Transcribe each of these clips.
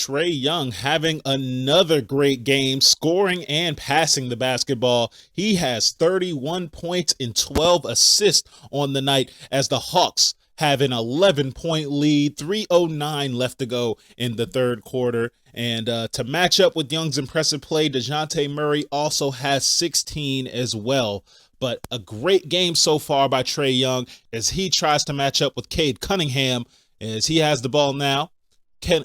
Trae Young having another great game, scoring and passing the basketball. He has 31 points and 12 assists on the night as the Hawks have an 11-point lead, 3:09 left to go in the third quarter. And to match up with Young's impressive play, DeJounte Murray also has 16 as well. But a great game so far by Trae Young as he tries to match up with Cade Cunningham as he has the ball now.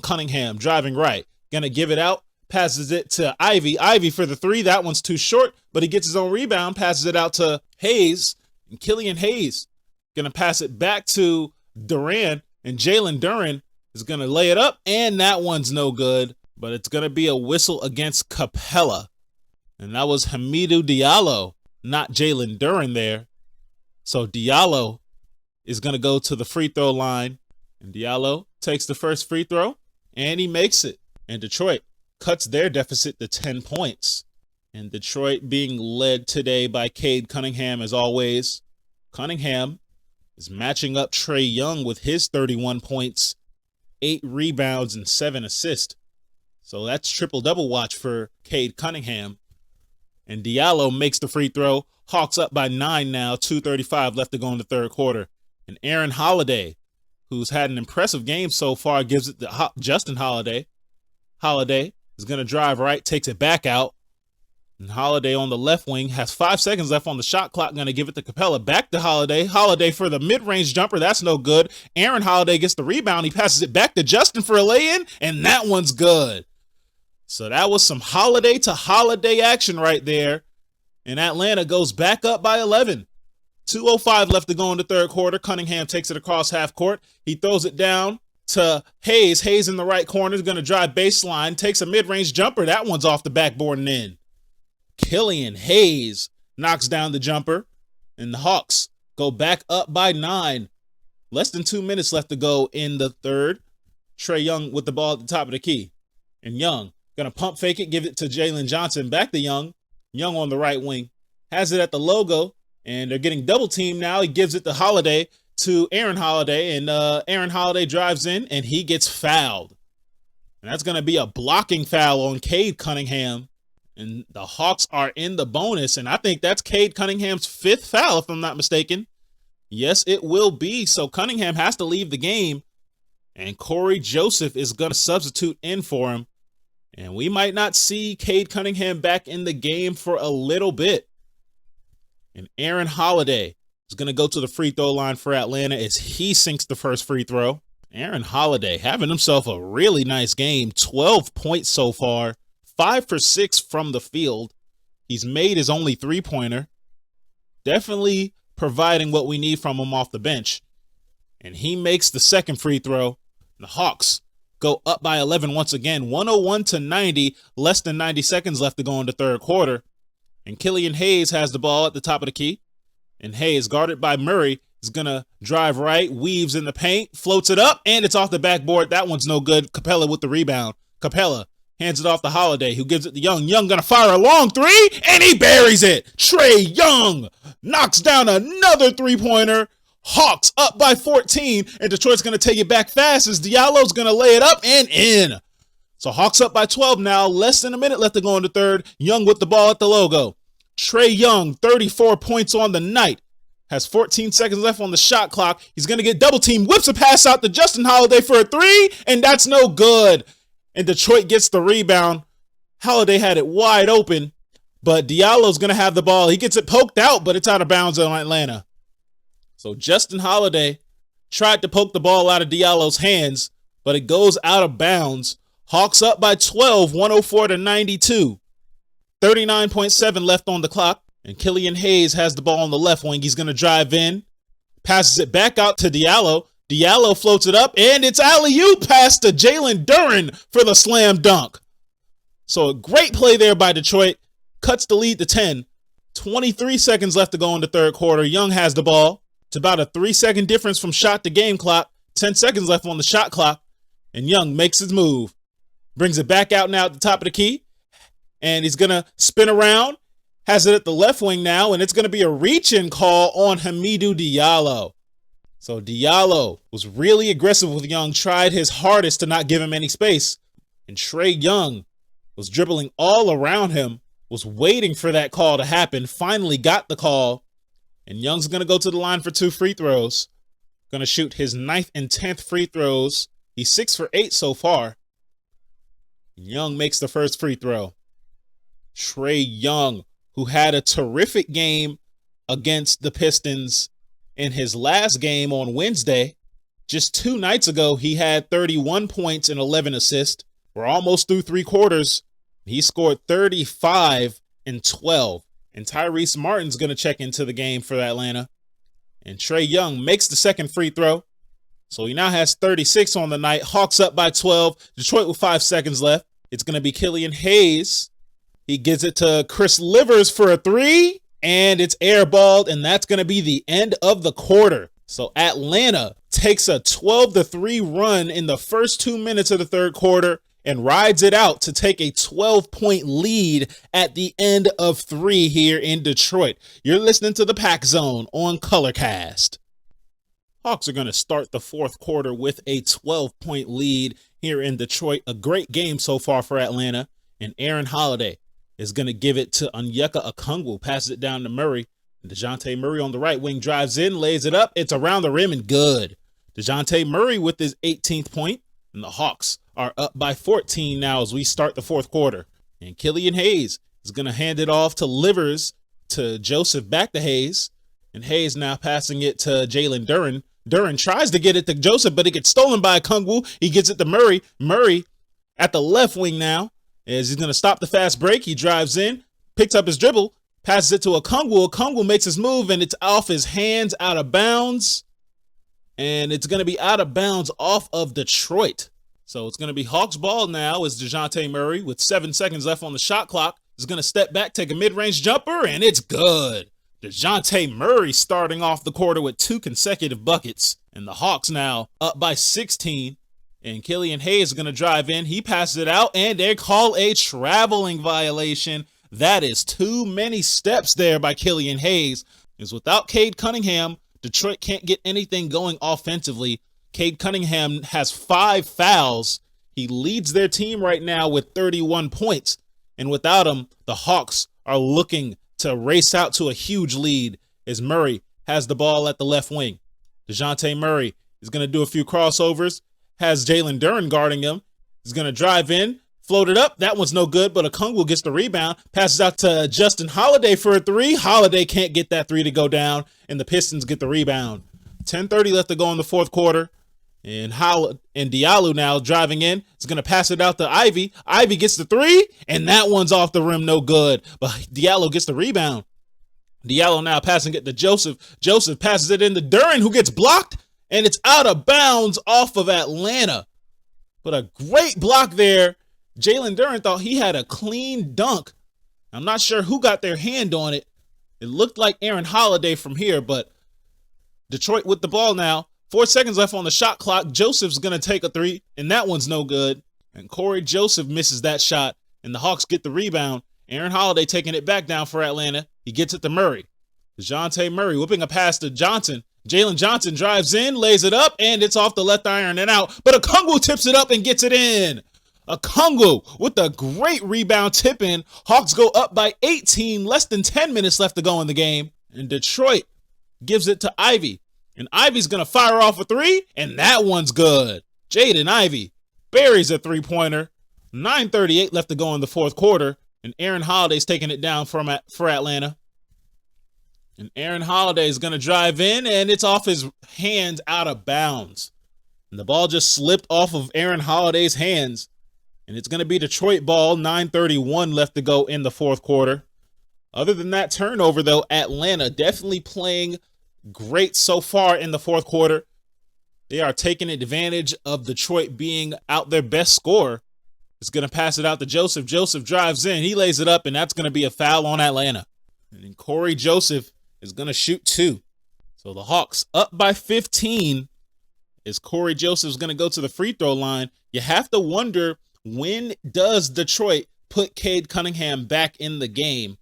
Cunningham driving right, gonna give it out, passes it to Ivy. Ivy for the three, that one's too short, but he gets his own rebound, passes it out to Hayes, and Killian Hayes gonna pass it back to Duran, and Jalen Duran is gonna lay it up, and that one's no good, but it's gonna be a whistle against Capella, and that was Hamidou Diallo, not Jalen Duran there. So Diallo is gonna go to the free throw line, and Diallo takes the first free throw, and he makes it. And Detroit cuts their deficit to 10 points. And Detroit being led today by Cade Cunningham as always. Cunningham is matching up Trae Young with his 31 points, 8 rebounds, and 7 assists. So that's triple-double watch for Cade Cunningham. And Diallo makes the free throw. Hawks up by 9 now, 2:35 left to go in the third quarter. And Aaron Holiday, who's had an impressive game so far, gives it to Justin Holiday. Holiday is going to drive right, takes it back out. And Holiday on the left wing has 5 seconds left on the shot clock, going to give it to Capella. Back to Holiday. Holiday for the mid-range jumper. That's no good. Aaron Holiday gets the rebound. He passes it back to Justin for a lay-in, and that one's good. So that was some Holiday to Holiday action right there. And Atlanta goes back up by 11. 2:05 left to go in the third quarter. Cunningham takes it across half court. He throws it down to Hayes. Hayes in the right corner is going to drive baseline. Takes a mid-range jumper. That one's off the backboard and in. Killian Hayes knocks down the jumper. And the Hawks go back up by 9. Less than 2 minutes left to go in the third. Trae Young with the ball at the top of the key. And Young going to pump fake it, give it to Jalen Johnson. Back to Young. Young on the right wing. Has it at the logo. And they're getting double teamed now. He gives it to Holiday, to Aaron Holiday, and Aaron Holiday drives in, and he gets fouled. And that's going to be a blocking foul on Cade Cunningham. And the Hawks are in the bonus, and I think that's Cade Cunningham's 5th foul, if I'm not mistaken. Yes, it will be. So Cunningham has to leave the game, and Corey Joseph is going to substitute in for him. And we might not see Cade Cunningham back in the game for a little bit. And Aaron Holiday is going to go to the free throw line for Atlanta as he sinks the first free throw. Aaron Holiday having himself a really nice game. 12 points so far. 5 for 6 from the field. He's made his only three-pointer. Definitely providing what we need from him off the bench. And he makes the second free throw. The Hawks go up by 11 once again. 101-90. Less than 90 seconds left to go in the third quarter. And Killian Hayes has the ball at the top of the key. And Hayes, guarded by Murray, is going to drive right, weaves in the paint, floats it up, and it's off the backboard. That one's no good. Capella with the rebound. Capella hands it off to Holiday, who gives it to Young. Young going to fire a long three, and he buries it. Trae Young knocks down another three-pointer. Hawks up by 14, and Detroit's going to take it back fast as Diallo's going to lay it up and in. So Hawks up by 12 now, less than a minute left to go in the third. Young with the ball at the logo. Trae Young, 34 points on the night. Has 14 seconds left on the shot clock. He's going to get double teamed, whips a pass out to Justin Holiday for a three, and that's no good. And Detroit gets the rebound. Holiday had it wide open, but Diallo's going to have the ball. He gets it poked out, but it's out of bounds on Atlanta. So Justin Holiday tried to poke the ball out of Diallo's hands, but it goes out of bounds. Hawks up by 12, 104-92. 39.7 left on the clock. And Killian Hayes has the ball on the left wing. He's going to drive in. Passes it back out to Diallo. Diallo floats it up. And it's alley-oop pass to Jalen Duran for the slam dunk. So a great play there by Detroit. Cuts the lead to 10. 23 seconds left to go in the third quarter. Young has the ball. It's about a 3-second difference from shot to game clock. 10 seconds left on the shot clock. And Young makes his move. Brings it back out now at the top of the key. And he's going to spin around. Has it at the left wing now. And it's going to be a reach-in call on Hamidou Diallo. So Diallo was really aggressive with Young. Tried his hardest to not give him any space. And Trae Young was dribbling all around him, was waiting for that call to happen, finally got the call, and Young's going to go to the line for 2 free throws. Going to shoot his 9th and 10th free throws. He's 6 for 8 so far. Young makes the first free throw. Trae Young, who had a terrific game against the Pistons in his last game on Wednesday. Just 2 nights ago, he had 31 points and 11 assists. We're almost through 3 quarters. He scored 35 and 12. And Tyrese Martin's going to check into the game for Atlanta. And Trae Young makes the second free throw. So he now has 36 on the night. Hawks up by 12. Detroit with 5 seconds left. It's going to be Killian Hayes. He gives it to Chris Livers for a 3. And it's airballed. And that's going to be the end of the quarter. So Atlanta takes a 12-3 run in the first 2 minutes of the third quarter and rides it out to take a 12-point lead at the end of 3 here in Detroit. You're listening to the Pack Zone on Colorcast. Hawks are going to start the fourth quarter with a 12-point lead here in Detroit. A great game so far for Atlanta. And Aaron Holiday is going to give it to Onyeka Okongwu, passes it down to Murray. And DeJounte Murray on the right wing drives in, lays it up. It's around the rim and good. DeJounte Murray with his 18th point. And the Hawks are up by 14 now as we start the fourth quarter. And Killian Hayes is going to hand it off to Livers, to Joseph, back to Hayes. And Hayes now passing it to Jalen Duren. Duren tries to get it to Joseph, but it gets stolen by Okongwu. He gets it to Murray. Murray at the left wing now as he's going to stop the fast break. He drives in, picks up his dribble, passes it to Okongwu. Okongwu makes his move, and it's off his hands, out of bounds. And it's going to be out of bounds off of Detroit. So it's going to be Hawks ball now as DeJounte Murray, with 7 seconds left on the shot clock, is going to step back, take a mid-range jumper, and it's good. DeJounte Murray starting off the quarter with 2 consecutive buckets. And the Hawks now up by 16. And Killian Hayes is going to drive in. He passes it out, and they call a traveling violation. That is too many steps there by Killian Hayes. Because without Cade Cunningham, Detroit can't get anything going offensively. Cade Cunningham has 5 fouls. He leads their team right now with 31 points. And without him, the Hawks are looking to race out to a huge lead as Murray has the ball at the left wing. DeJounte Murray is going to do a few crossovers, has Jalen Duren guarding him. He's going to drive in, float it up. That one's no good, but Okongwu gets the rebound, passes out to Justin Holiday for a 3. Holiday can't get that 3 to go down, and the Pistons get the rebound. 10:30 left to go in the fourth quarter. And Diallo now driving in. He's going to pass it out to Ivy. Ivy gets the 3, and that one's off the rim, no good. But Diallo gets the rebound. Diallo now passing it to Joseph. Joseph passes it in to Duren, who gets blocked, and it's out of bounds off of Atlanta. But a great block there. Jalen Duren thought he had a clean dunk. I'm not sure who got their hand on it. It looked like Aaron Holiday from here, but Detroit with the ball now. 4 seconds left on the shot clock. Joseph's going to take a 3, and that one's no good. And Corey Joseph misses that shot, and the Hawks get the rebound. Aaron Holiday taking it back down for Atlanta. He gets it to Murray. DeJounte Murray whipping a pass to Johnson. Jalen Johnson drives in, lays it up, and it's off the left iron and out. But Okongwu tips it up and gets it in. Okongwu with a great rebound tip in. Hawks go up by 18, less than 10 minutes left to go in the game. And Detroit gives it to Ivy. And Ivy's going to fire off a 3, and that one's good. Jaden Ivey buries a 3-pointer. 9:38 left to go in the fourth quarter, and Aaron Holiday's taking it down for Atlanta. And Aaron Holiday is going to drive in, and it's off his hands, out of bounds. And the ball just slipped off of Aaron Holiday's hands, and it's going to be Detroit ball. 9:31 left to go in the fourth quarter. Other than that turnover, though, Atlanta definitely playing great so far in the fourth quarter. They are taking advantage of Detroit being out their best scorer. It's going to pass it out to Joseph. Joseph drives in. He lays it up, and that's going to be a foul on Atlanta. And Corey Joseph is going to shoot 2. So the Hawks up by 15 as Corey Joseph is going to go to the free throw line. You have to wonder, when does Detroit put Cade Cunningham back in the game?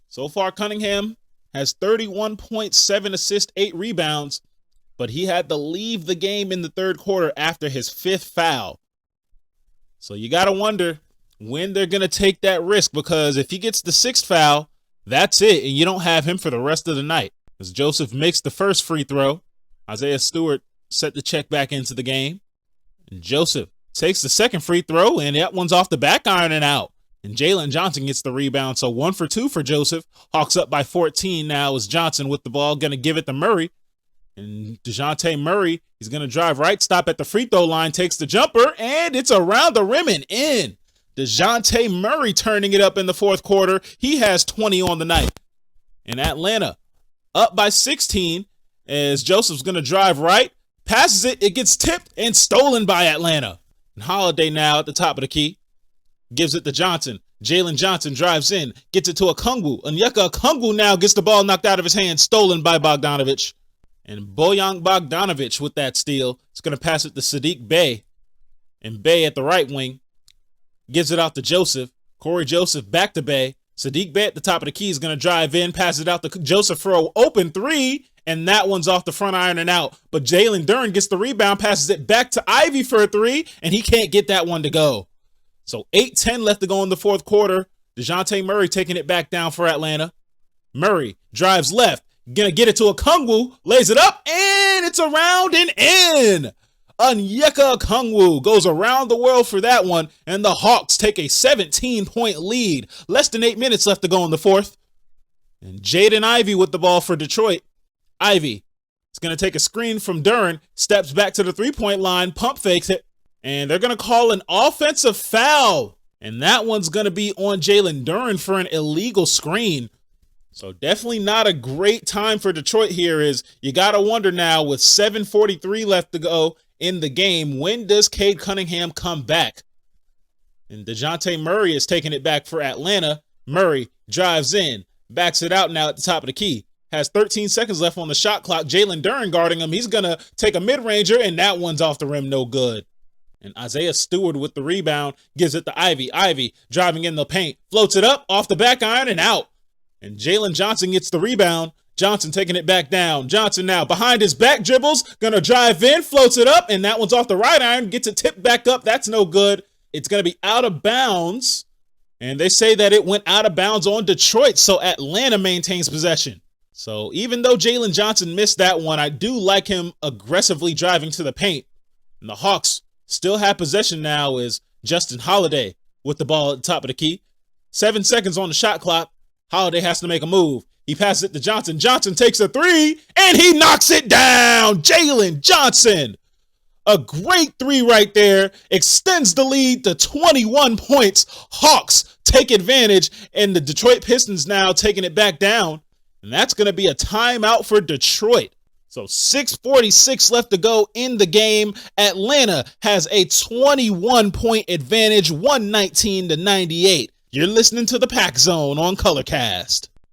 So far, Cunningham has 31 points, 7 assists, 8 rebounds, but he had to leave the game in the third quarter after his 5th foul. So you got to wonder when they're going to take that risk, because if he gets the sixth foul, that's it, and you don't have him for the rest of the night. As Joseph makes the first free throw, Isaiah Stewart set the check back into the game. And Joseph takes the second free throw, and that one's off the back iron and out. And Jalen Johnson gets the rebound, so 1 for 2 for Joseph. Hawks up by 14 now as Johnson with the ball, going to give it to Murray. And DeJounte Murray, he's going to drive right, stop at the free throw line, takes the jumper, and it's around the rim and in. DeJounte Murray turning it up in the fourth quarter. He has 20 on the night. And Atlanta up by 16 as Joseph's going to drive right, passes it, it gets tipped and stolen by Atlanta. And Holiday now at the top of the key gives it to Johnson. Jalen Johnson drives in, gets it to Okongwu. Onyeka Okongwu now gets the ball knocked out of his hand, stolen by Bogdanovic. And Bojan Bogdanovic with that steal is going to pass it to Sadiq Bey. And Bey at the right wing gives it out to Joseph. Corey Joseph back to Bey. Sadiq Bey at the top of the key is going to drive in, pass it out to Joseph for an open three, and that one's off the front iron and out. But Jalen Duren gets the rebound, passes it back to Ivy for a three, and he can't get that one to go. So 8:10 left to go in the fourth quarter. DeJounte Murray taking it back down for Atlanta. Murray drives left, gonna get it to Okongwu, lays it up, and it's around and in. Onyeka Okongwu goes around the world for that one, and the Hawks take a 17-point lead. Less than 8 minutes left to go in the fourth. And Jaden Ivey with the ball for Detroit. Ivey is going to take a screen from Duren, steps back to the three-point line, pump fakes it, and they're going to call an offensive foul. And that one's going to be on Jalen Duren for an illegal screen. So definitely not a great time for Detroit here. Is you got to wonder now with 7:43 left to go in the game, when does Cade Cunningham come back? And DeJounte Murray is taking it back for Atlanta. Murray drives in, backs it out now at the top of the key. Has 13 seconds left on the shot clock. Jalen Duren guarding him. He's going to take a mid-ranger, and that one's off the rim, no good. And Isaiah Stewart with the rebound gives it to Ivy. Ivy driving in the paint, floats it up off the back iron and out. And Jalen Johnson gets the rebound. Johnson taking it back down. Johnson now behind his back dribbles, gonna drive in, floats it up, and that one's off the right iron, gets it tipped back up. That's no good. It's gonna be out of bounds. And they say that it went out of bounds on Detroit, so Atlanta maintains possession. So even though Jalen Johnson missed that one, I do like him aggressively driving to the paint. And the Hawks still have possession now as Justin Holiday with the ball at the top of the key. 7 seconds on the shot clock. Holiday has to make a move. He passes it to Johnson. Johnson takes a three, and he knocks it down. Jalen Johnson. A great three right there. Extends the lead to 21 points. Hawks take advantage, and the Detroit Pistons now taking it back down. And that's going to be a timeout for Detroit. So 6:46 left to go in the game. Atlanta has a 21-point advantage, 119-98. You're listening to the Pack Zone on Colorcast.